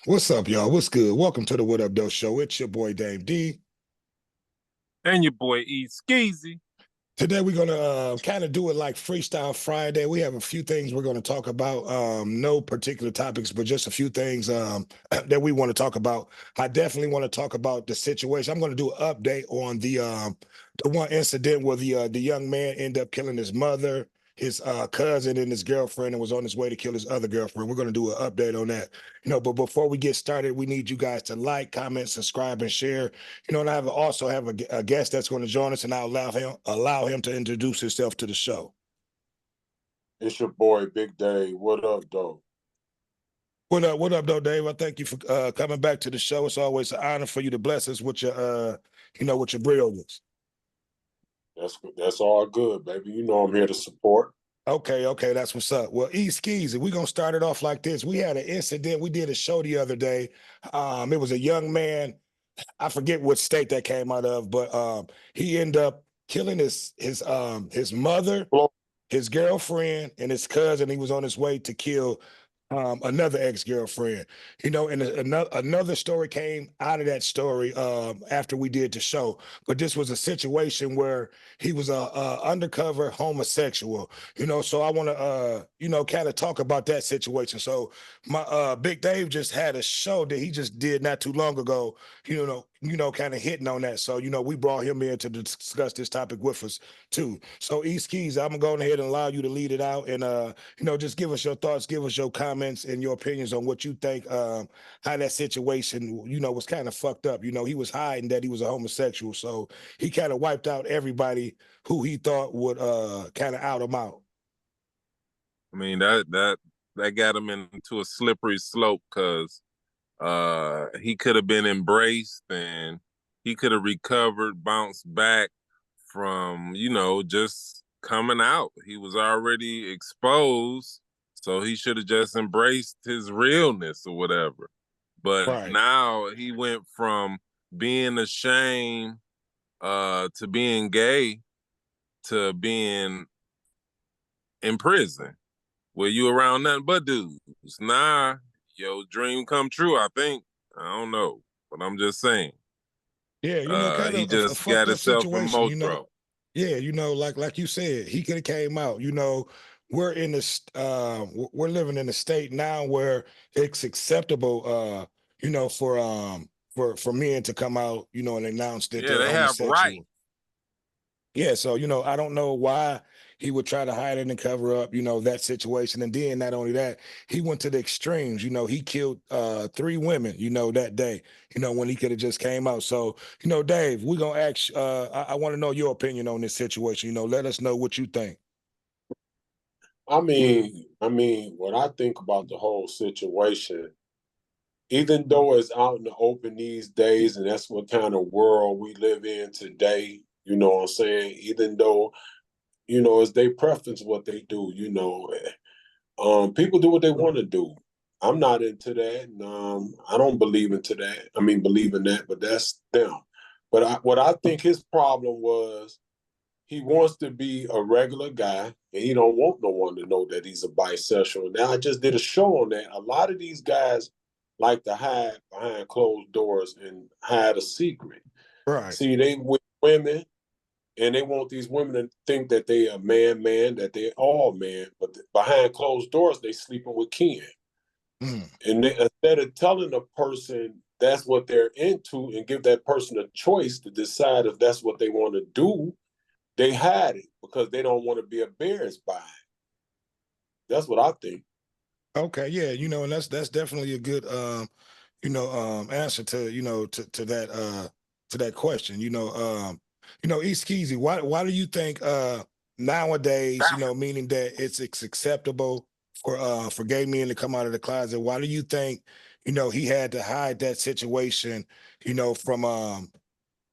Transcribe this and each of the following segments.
What's up, y'all? What's good? Welcome to the What Up Doe Show. It's your boy Dave D. And your boy E Skeezy. Today we're gonna kind of do it like Freestyle Friday. We have a few things we're gonna talk about. No particular topics, but just a few things that we want to talk about. I definitely want to talk about the situation. I'm gonna do an update on the one incident where the young man ended up killing his mother, his cousin, and his girlfriend, and was on his way to kill his other girlfriend. We're gonna do an update on that. But before we get started, we need you guys to like, comment, subscribe, and share. And I also have a guest that's going to join us, and I'll allow him to introduce himself to the show. It's your boy, Big Dave. What up, though? What up, though, Dave? I thank you for coming back to the show. It's always an honor for you to bless us with your brilliance. That's all good, baby. You know I'm here to support. Okay, that's what's up. Well, E Skeezy, we're gonna start it off like this. We had an incident. We did a show the other day. It was a young man. I forget what state that came out of, but he ended up killing his mother, his girlfriend, and his cousin. He was on his way to kill another ex-girlfriend. And another story came out of that story after we did the show. But this was a situation where he was a undercover homosexual. So I want to kind of talk about that situation. So my Big Dave just had a show that he just did not too long ago. Kind of hitting on that. So we brought him in to discuss this topic with us too. So East Keys, I'm gonna go ahead and allow you to lead it out, and just give us your thoughts, give us your comments and your opinions on what you think, how that situation, was kind of fucked up. He was hiding that he was a homosexual, so he kind of wiped out everybody who he thought would kind of out him out. I mean that got him into a slippery slope because he could have been embraced and he could have recovered, bounced back from, just coming out. He was already exposed, so he should have just embraced his realness or whatever. But Right. now he went from being ashamed to being gay to being in prison where you around nothing but dudes. Nah, your dream come true, I think. I don't know, but I'm just saying. Yeah, kind He of a just got fucked up himself in situation. Motro. Yeah, like you said, he could have came out. We're in this we're living in a state now where it's acceptable for men to come out, and announce that Yeah, they're they have right. homosexual. Yeah, so I don't know why he would try to hide it and cover up, that situation. And then not only that, he went to the extremes. He killed three women, that day, when he could have just came out. So, Dave, we're gonna ask I want to know your opinion on this situation. Let us know what you think. What I think about the whole situation, even though it's out in the open these days, and that's what kind of world we live in today, you know what I'm saying? Even though, it's their preference what they do, people do what they want to do. I'm not into that, and I don't believe into that. I mean, believe in that, but that's them. But what I think his problem was, he wants to be a regular guy, and he don't want no one to know that he's a bisexual. Now, I just did a show on that. A lot of these guys like to hide behind closed doors and hide a secret. Right. See, they with women, and they want these women to think that they are man, that they're all man, but behind closed doors, they sleeping with Ken. Mm. And instead of telling a person that's what they're into and give that person a choice to decide if that's what they want to do, they hide it because they don't want to be embarrassed by it. That's what I think. Okay, yeah, and that's definitely a good answer to to that question. East Keezy, why do you think nowadays, meaning that it's acceptable for gay men to come out of the closet, why do you think, he had to hide that situation, from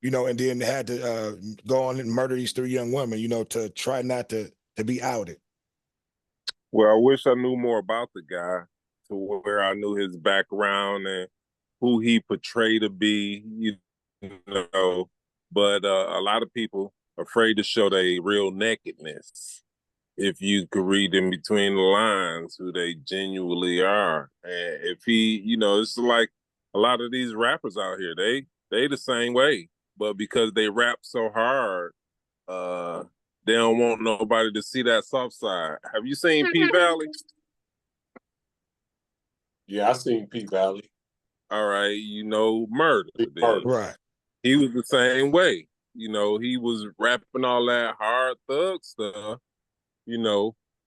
and then had to go on and murder these three young women, to try not to be outed? Well, I wish I knew more about the guy to where I knew his background and who he portrayed to be, know. But a lot of people are afraid to show their real nakedness. if you could read in between the lines who they genuinely are. And if he, it's like a lot of these rappers out here, they the same way. But because they rap so hard, they don't want nobody to see that soft side. Have you seen P Valley? Yeah, I seen P Valley. All right, Murder. Then. Right. He was the same way. He was rapping all that hard thug stuff,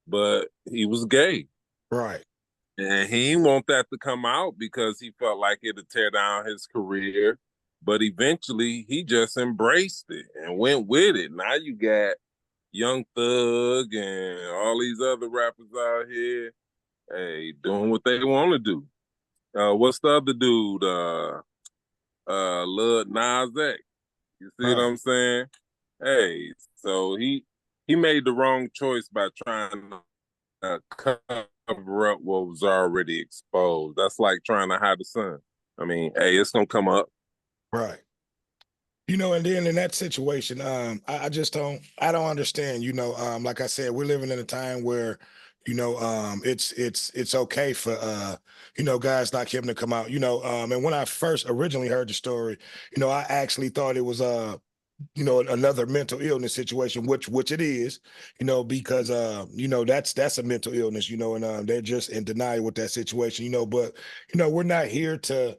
but he was gay. Right. And he didn't want that to come out because he felt like it'd tear down his career. But eventually he just embraced it and went with it. Now you got Young Thug and all these other rappers out here, hey, doing what they want to do. What's the other dude? Lil Nas X. You see what I'm saying? Hey, so he made the wrong choice by trying to cover up what was already exposed. That's like trying to hide the sun. I mean, hey, it's gonna come up. Right. And then in that situation, I just don't understand, like I said, we're living in a time where, it's okay for, guys like him to come out, and when I first originally heard the story, I actually thought it was, another mental illness situation, which it is, because, that's a mental illness, and they're just in denial with that situation, but, we're not here to,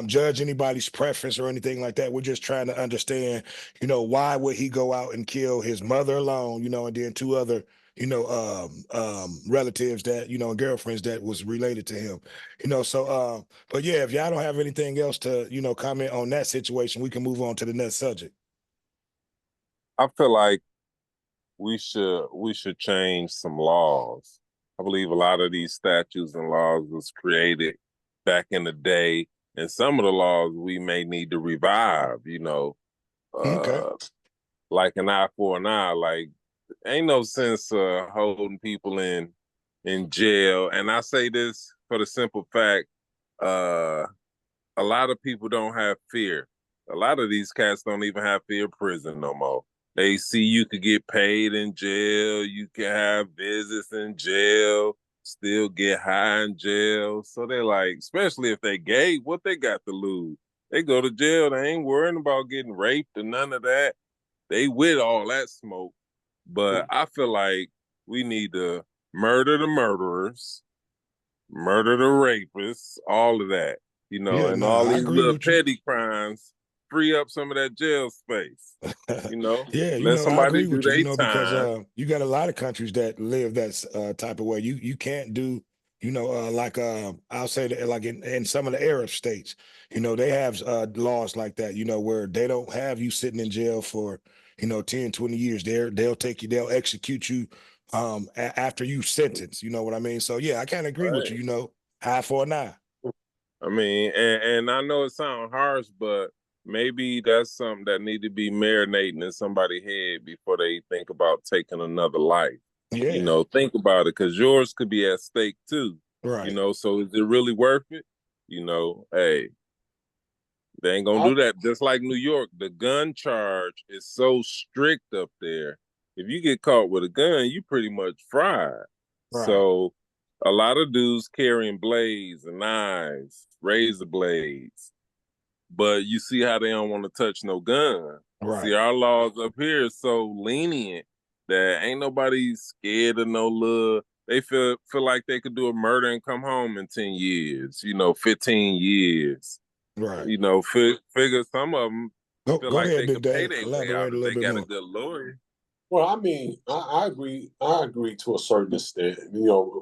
judge anybody's preference or anything like that. We're just trying to understand, why would he go out and kill his mother alone, and then two other, relatives that, and girlfriends that was related to him, so, but yeah, if y'all don't have anything else to, comment on that situation, we can move on to the next subject. I feel like we should change some laws. I believe a lot of these statutes and laws was created back in the day, and some of the laws we may need to revive, Okay. like an eye for an eye. Like, ain't no sense holding people in jail. And I say this for the simple fact, a lot of people don't have fear. A lot of these cats don't even have fear of prison no more. They see you could get paid in jail, you can have visits in jail, still get high in jail. So they're like, especially if they gay, what they got to lose? They go to jail, they ain't worrying about getting raped or none of that. They with all that smoke. But I feel like we need to murder the murderers, murder the rapists, all of that, Yeah, and no, all I these agree little with you. petty crimes, free up some of that jail space, Yeah, let I somebody agree do with you, their because time. you got a lot of countries that live that type of way. You can't do, like I'll say that like in some of the Arab states, they have laws like that, where they don't have you sitting in jail for, 10, 20 years. They'll execute you after you sentence, you know what I mean? So yeah, I can't agree with you, Right. eye for an eye. I mean, and I know it sounds harsh, but maybe that's something that need to be marinating in somebody's head before they think about taking another life. Yeah, Think about it, because yours could be at stake too. right. So is it really worth it? Hey, they ain't gonna I, do that. Just like New York, the gun charge is so strict up there. If you get caught with a gun, you pretty much fried. Right. So a lot of dudes carrying blades and knives, razor blades, but you see how they don't want to touch no gun. See, Right. our laws up here is so lenient that ain't nobody scared of no little. They feel like they could do a murder and come home in 10 years, 15 years. Right. Figure some of them feel Go like ahead, they Big could pay Dave. their way out Elaborate a if little they bit got a more. good lawyer. well, I mean, I agree. I agree to a certain extent.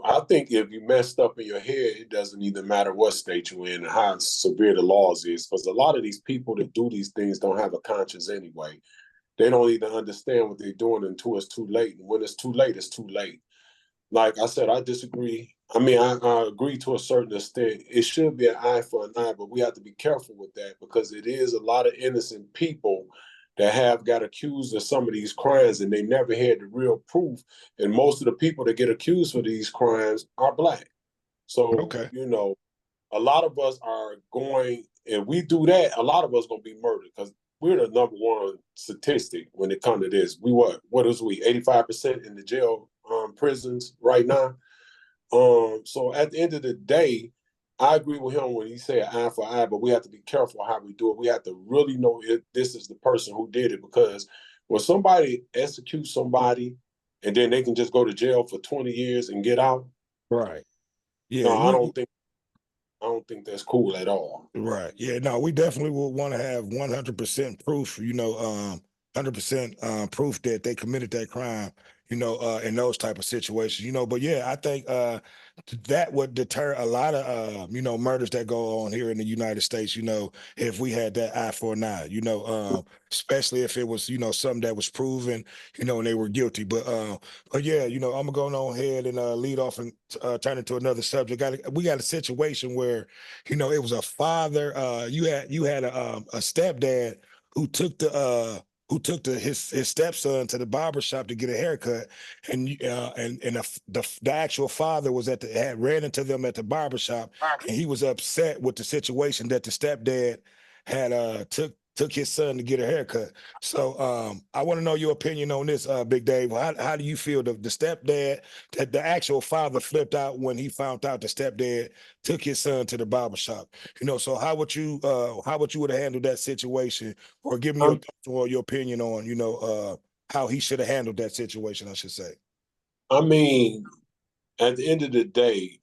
I think if you messed up in your head, it doesn't even matter what state you're in and how severe the laws is, because a lot of these people that do these things don't have a conscience anyway. They don't even understand what they're doing until it's too late. And when it's too late, it's too late. Like I said, I disagree. I mean, I agree to a certain extent. It should be an eye for an eye, but we have to be careful with that because it is a lot of innocent people that have got accused of some of these crimes and they never had the real proof. And most of the people that get accused for these crimes are black. So, Okay. a lot of us are going, and we do that, a lot of us going to be murdered because we're the number one statistic when it comes to this. What is we, 85% in the jail prisons right now. So at the end of the day, I agree with him when he said eye for eye, but we have to be careful how we do it. We have to really know if this is the person who did it, because when somebody executes somebody and then they can just go to jail for 20 years and get out, Right. Yeah, no, I don't think that's cool at all. right. Yeah, no, we definitely will want to have 100% proof, 100% proof that they committed that crime, in those type of situations, but yeah, I think that would deter a lot of, murders that go on here in the United States, if we had that eye for an eye, especially if it was, something that was proven, and they were guilty. But yeah, I'm gonna go on ahead and lead off and turn it to another subject. We got a situation where it was a father. You had a stepdad who took his stepson to the barber shop to get a haircut, and the actual father was had ran into them at the barber shop, and he was upset with the situation that the stepdad had took his son to get a haircut. So I want to know your opinion on this, Big Dave. How do you feel the stepdad, that the actual father flipped out when he found out the stepdad took his son to the barber shop? So how would have handled that situation, or give me your Um, thoughts or your opinion on, how he should have handled that situation, I should say. I mean, at the end of the day,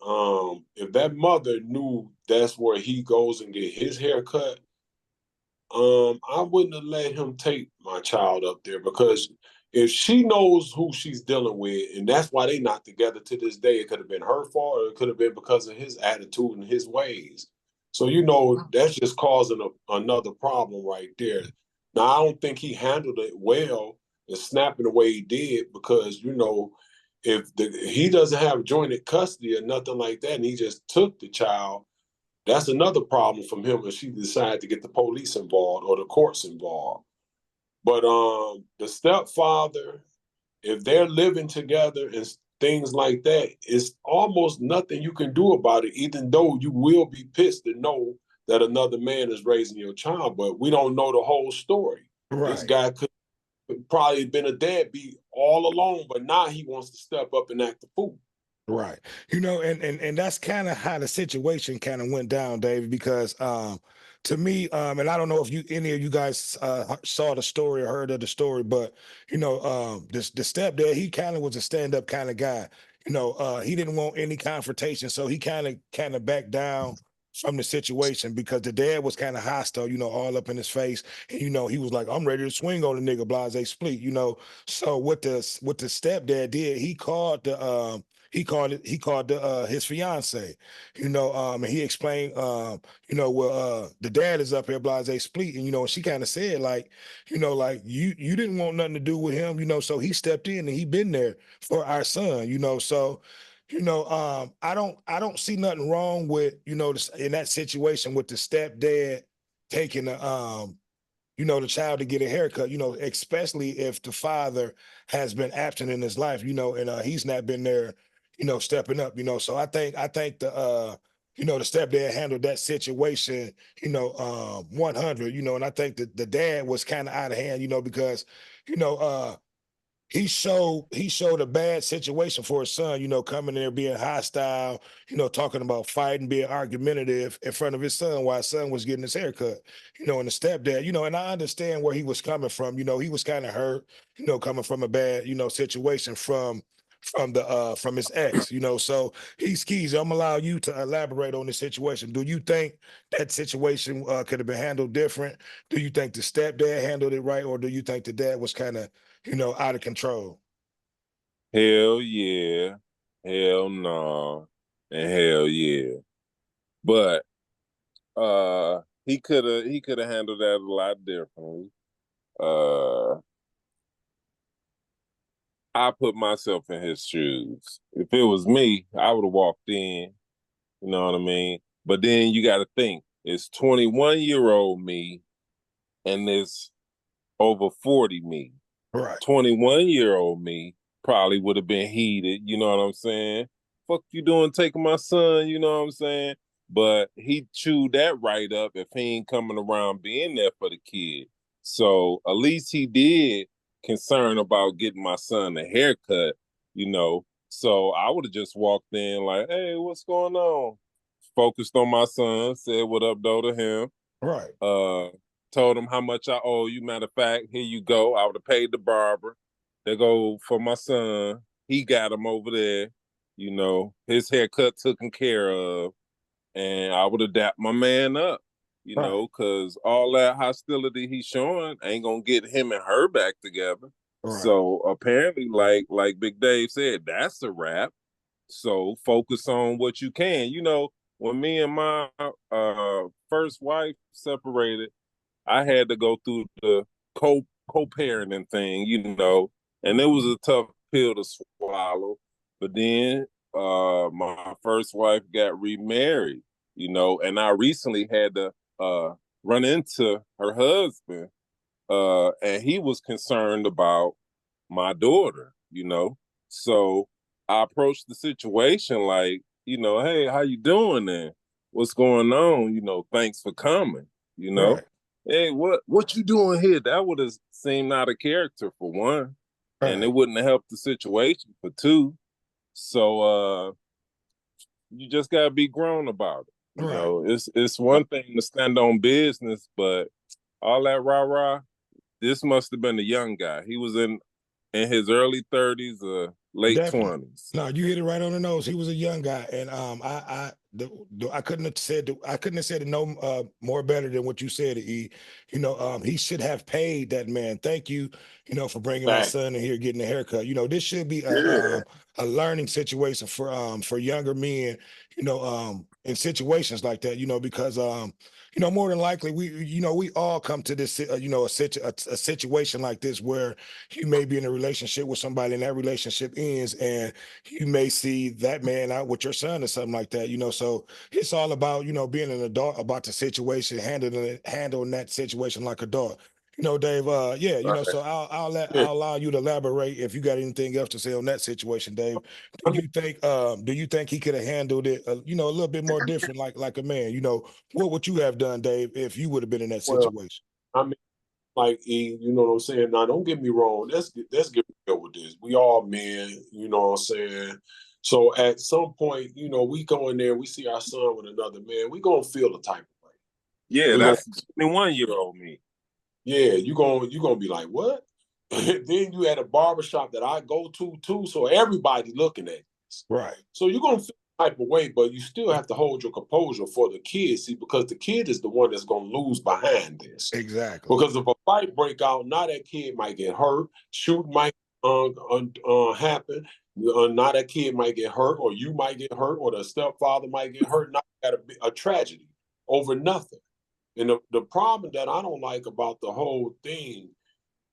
if that mother knew that's where he goes and get his haircut, I wouldn't have let him take my child up there, because if she knows who she's dealing with, and that's why they not together to this day, it could have been her fault, or it could have been because of his attitude and his ways. So that's just causing another problem right there. Now I don't think he handled it well and snapping the way he did, because if he doesn't have jointed custody or nothing like that, and he just took the child, that's another problem from him if she decided to get the police involved or the courts involved. But the stepfather, if they're living together and things like that, it's almost nothing you can do about it, even though you will be pissed to know that another man is raising your child. But we don't know the whole story. This Right. guy could probably been a deadbeat all along, but now he wants to step up and act a fool. Right. And that's kind of how the situation kind of went down, David, because to me, and I don't know if any of you guys saw the story or heard of the story, but the stepdad, he kind of was a stand-up kind of guy. He didn't want any confrontation, so he kind of backed down from the situation, because the dad was kind of hostile, all up in his face. And he was like, I'm ready to swing on the nigga, blase split. So what the stepdad did, he called his fiance, and he explained, well, the dad is up here, blase split, and she kind of said, like, like, you didn't want nothing to do with him, so he stepped in and he been there for our son, so I don't see nothing wrong with, in that situation with the stepdad taking the child to get a haircut, especially if the father has been absent in his life, and he's not been there, stepping up, So I think the stepdad handled that situation, 100, and I think that the dad was kind of out of hand, because, you know, uh, he showed a bad situation for his son, coming there being hostile, talking about fighting, being argumentative in front of his son while his son was getting his haircut, and the stepdad, and I understand where he was coming from. He was kind of hurt, coming from a bad, situation from his ex, So he's keys. I'm gonna allow you to elaborate on the situation. Do you think that situation could have been handled different? Do you think the stepdad handled it right, or do you think the dad was kind of out of control? Hell yeah, hell no, and hell yeah. But he could have handled that a lot differently. Uh, I put myself in his shoes. If it was me, I would have walked in. You know what I mean? But then you got to think, it's 21-year-old me and this over 40 me. Right. 21-year-old me probably would have been heated, you know what I'm saying? Fuck you doing taking my son, you know what I'm saying? But he chewed that right up if he ain't coming around being there for the kid. So at least he did concern about getting my son a haircut. you know. So I would have just walked in like, hey, what's going on? Focused on my son, said what up, though, to him. Right. Told him how much I owe you. Matter of fact, here you go. I would have paid the barber. They go for my son. He got him over there. You know, his haircut taken care of. And I would have dapped my man up, you Right. know, because all that hostility he's showing ain't gonna get him and her back together. Right. So apparently, like Big Dave said, that's a wrap. So focus on what you can. You know, when me and my first wife separated, I had to go through the co-parenting thing, you know, and it was a tough pill to swallow. But then my first wife got remarried, you know, and I recently had to run into her husband, and he was concerned about my daughter, you know. So I approached the situation like, you know, hey, how you doing then? What's going on? You know, thanks for coming, you know. Right. Hey, what you doing here? That would have seemed out of character for one. And Right. it wouldn't have helped the situation for two. So you just gotta be grown about it. You Right. know, it's one thing to stand on business, but all that rah-rah, this must have been a young guy. He was in his early 30s or late Definitely. 20s. No, you hit it right on the nose. He was a young guy, and I couldn't have said it no more better than what you said. You know, he should have paid that man. Thank you, you know, for bringing my Back. son in here getting a haircut. You know, this should be Yeah. a learning situation for younger men. You know, in situations like that. You know, because you know, more than likely we all come to this you know a situation like this where you may be in a relationship with somebody and that relationship ends and you may see that man out with your son or something like that, you know. So it's all about, you know, being an adult about the situation, handling that situation like adult. You know, Dave, yeah, you know, Right. so Yeah. I'll allow you to elaborate if you got anything else to say on that situation, Dave. I mean, Do you think he could have handled it, you know, a little bit more different, like a man? You know, what would you have done, Dave, if you would have been in that well, situation? I mean, like E, you know what I'm saying? Now, don't get me wrong. Let's get real with this. We all men, you know what I'm saying? So at some point, you know, we go in there, we see our son with another man, we gonna feel the type of way. Yeah, We gonna, that's 21-year-old me. yeah, you gonna be like, what? Then you at a barbershop that I go to too, so everybody looking at this. Right, So you're gonna feel the type of way, but you still have to hold your composure for the kid, see, because the kid is the one that's gonna lose behind this. exactly. Because if a fight break out, now that kid might get hurt, shoot might happen. Now that kid might get hurt, or you might get hurt, or the stepfather might get hurt. Now you got a tragedy over nothing. And the problem that I don't like about the whole thing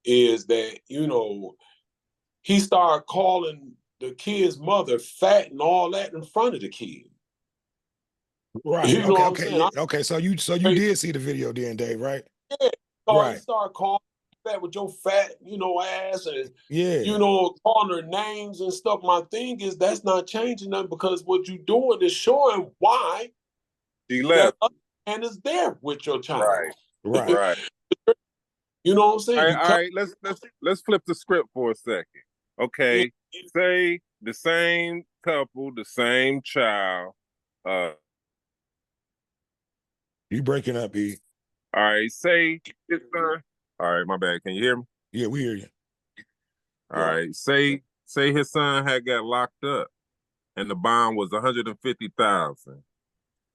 is that, you know, he started calling the kid's mother fat and all that in front of the kid. Right. You know Okay. what I'm Okay. saying? Yeah. Okay. So you did see the video then, Dave, right? Yeah. So he Right. started calling fat with your fat, you know, ass and you Yeah. know, calling her names and stuff. My thing is that's not changing nothing because what you're doing is showing why He that left. other man is there with your child. Right. Right. Right. You know what I'm saying? All right, You all right. Let's flip the script for a second. Okay. Say the same couple, the same child. Uh You breaking up, E. all right, say his son. All right, my bad. Can you hear me? Yeah, we hear you. All right. Say his son had got locked up and the bond was 150,000.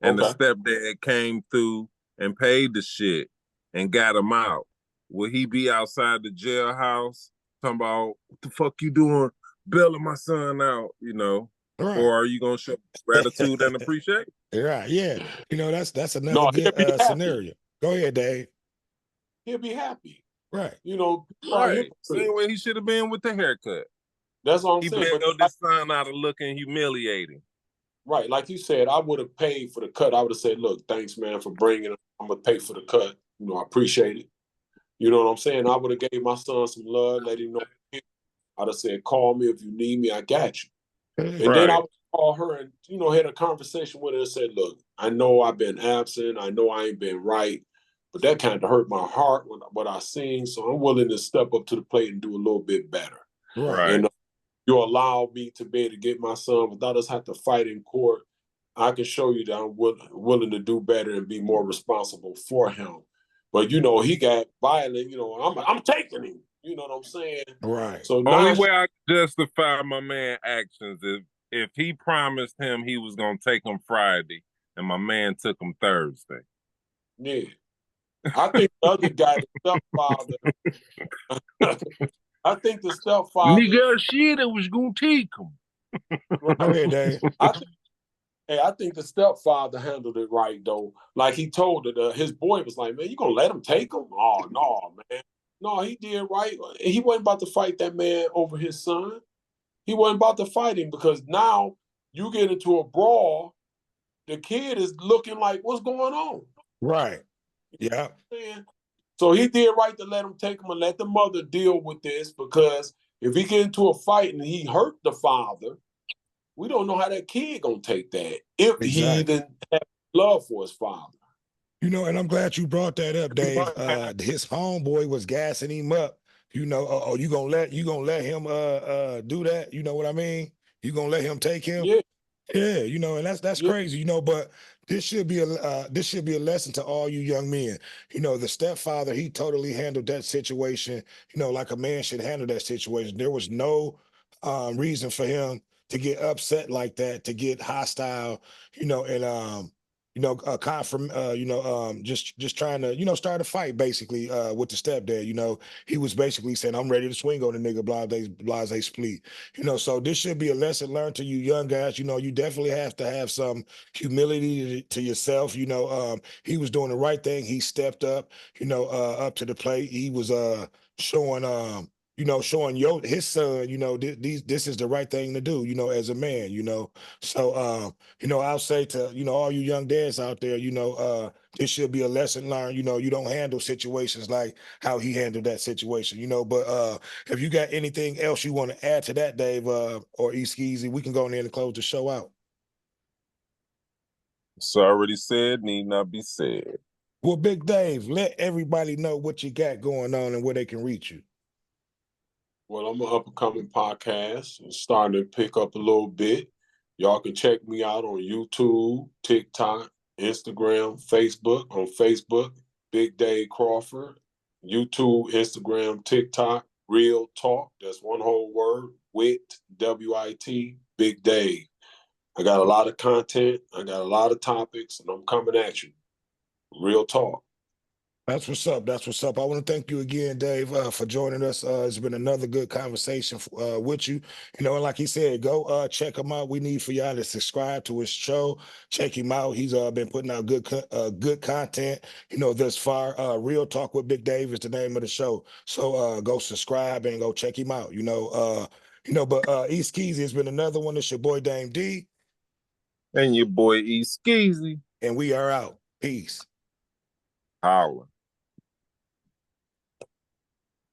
And the Okay. stepdad came through and paid the shit and got him out. Will he be outside the jailhouse talking about what the fuck you doing, bailing my son out, you know? Right. Or are you gonna show gratitude and appreciation? Right. Yeah. You know, that's another No, good he'll be happy. scenario. Go ahead, Dave. He'll be happy. Right. You know, Right. Same way he should have been with the haircut. that's what I'm He saying. bailed his son out of looking humiliating. Right, like you said, I would have paid for the cut. I would have said, "Look, thanks, man, for bringing it. I'm gonna pay for the cut. You know, I appreciate it. You know what I'm saying? I would have gave my son some love, let him know. I'd have said, "Call me if you need me. I got you." And then I Right. would call her and you know had a conversation with her and said, "Look, I know I've been absent. I know I ain't been right, but that kind of hurt my heart when what I seen. So I'm willing to step up to the plate and do a little bit better." Right. Right. And you allow me to be able to get my son without us have to fight in court, I can show you that I'm willing to do better and be more responsible for him. But you know, he got violent. You know, I'm taking him. You know what I'm saying? Right. So Only now, way I can justify my man actions is if he promised him he was gonna take him Friday and my man took him Thursday. yeah, I think the other guy, the stepfather. I think the stepfather. Nigga, shit, I was gonna take him. Go ahead, Dave. I think the stepfather handled it right though. Like he told it, his boy was like, "Man, you gonna let him take him? Oh no, man. No, he did right. He wasn't about to fight that man over his son. He wasn't about to fight him because now you get into a brawl. The kid is looking like, what's going on? Right. Yeah. So he did right to let him take him and let the mother deal with this because if he get into a fight and he hurt the father, we don't know how that kid gonna take that if he even have love for his father. You know, and I'm glad you brought that up, Dave. His homeboy was gassing him up. You know, oh, you gonna let him do that? You know what I mean? You gonna let him take him? Yeah. Yeah, you know, and that's Yeah. crazy, you know, but this should be a lesson to all you young men. You know, the stepfather, he totally handled that situation, you know, like a man should handle that situation. There was no reason for him to get upset like that, to get hostile, you know, and just trying to, you know, start a fight basically with the stepdad. You know, he was basically saying, I'm ready to swing on the nigga, blase split. You know, so this should be a lesson learned to you young guys. You know, you definitely have to have some humility to yourself. You know, he was doing the right thing. He stepped up, you know, up to the plate. He was showing showing his son, you know, this is the right thing to do, you know, as a man, you know. So you know, I'll say to, you know, all you young dads out there, you know, this should be a lesson learned. You know, you don't handle situations like how he handled that situation, you know. But if you got anything else you want to add to that, Dave, or Skeezy, we can go in there and close the show out. It's already said, need not be said. Well, Big Dave, let everybody know what you got going on and where they can reach you. Well, I'm an up and coming podcast and starting to pick up a little bit. Y'all can check me out on YouTube, TikTok, Instagram, Facebook. On Facebook, Big Dave Crawford. YouTube, Instagram, TikTok, Real Talk. That's one whole word. WIT, WIT, Big Dave. I got a lot of content. I got a lot of topics, and I'm coming at you. Real talk. That's what's up. That's what's up. I want to thank you again, Dave, for joining us. It's been another good conversation with you. You know, and like he said, go check him out. We need for y'all to subscribe to his show. Check him out. He's been putting out good content. You know, thus far. Real Talk with Big Dave is the name of the show. So go subscribe and go check him out. But East Keys has been another one. It's your boy Dame D, And your boy E Skeezy. and we are out. Peace. Holla.